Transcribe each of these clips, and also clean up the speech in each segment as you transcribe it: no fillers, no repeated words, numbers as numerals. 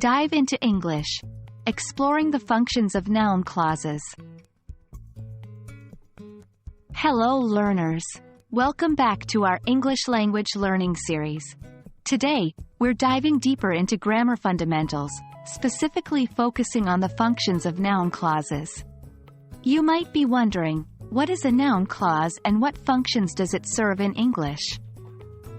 Dive into English. Exploring the functions of noun clauses. Hello learners. Welcome back to our English language learning series. Today, we're diving deeper into grammar fundamentals, specifically focusing on the functions of noun clauses. You might be wondering, what is a noun clause and what functions does it serve in English?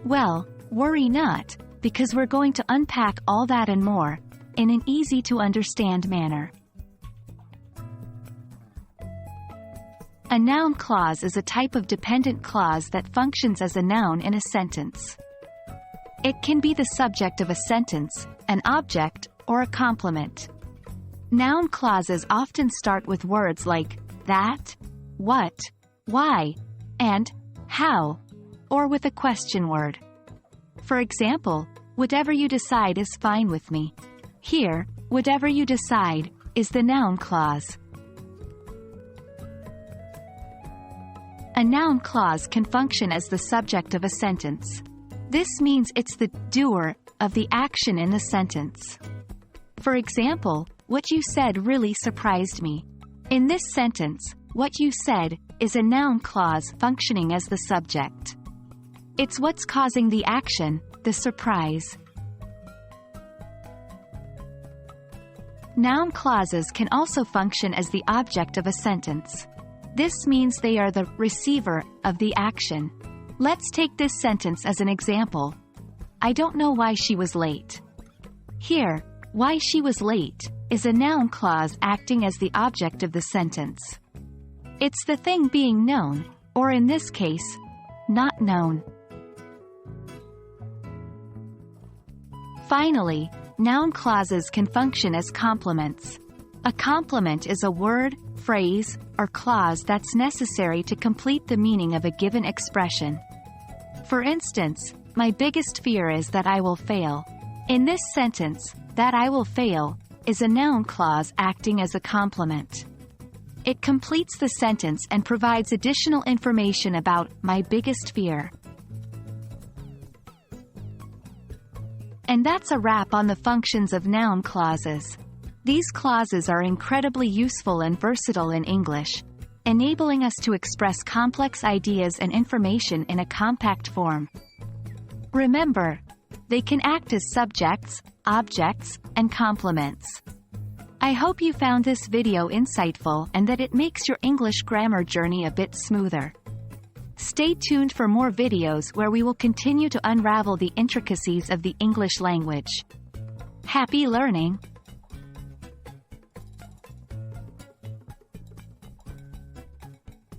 Well, worry not, because we're going to unpack all that and more, in an easy-to-understand manner. A noun clause is a type of dependent clause that functions as a noun in a sentence. It can be the subject of a sentence, an object, or a complement. Noun clauses often start with words like that, what, why, and how, or with a question word. For example, whatever you decide is fine with me. Here, whatever you decide is the noun clause. A noun clause can function as the subject of a sentence. This means it's the doer of the action in the sentence. For example, what you said really surprised me. In this sentence, what you said is a noun clause functioning as the subject. It's what's causing the action, the surprise. Noun clauses can also function as the object of a sentence. This means they are the receiver of the action. Let's take this sentence as an example. I don't know why she was late. Here, why she was late is a noun clause acting as the object of the sentence. It's the thing being known, or in this case, not known. Finally, noun clauses can function as complements. A complement is a word, phrase, or clause that's necessary to complete the meaning of a given expression. For instance, my biggest fear is that I will fail. In this sentence, that I will fail is a noun clause acting as a complement. It completes the sentence and provides additional information about my biggest fear. And that's a wrap on the functions of noun clauses. These clauses are incredibly useful and versatile in English, enabling us to express complex ideas and information in a compact form. Remember, they can act as subjects, objects, and complements. I hope you found this video insightful and that it makes your English grammar journey a bit smoother. Stay tuned for more videos where we will continue to unravel the intricacies of the English language. Happy learning!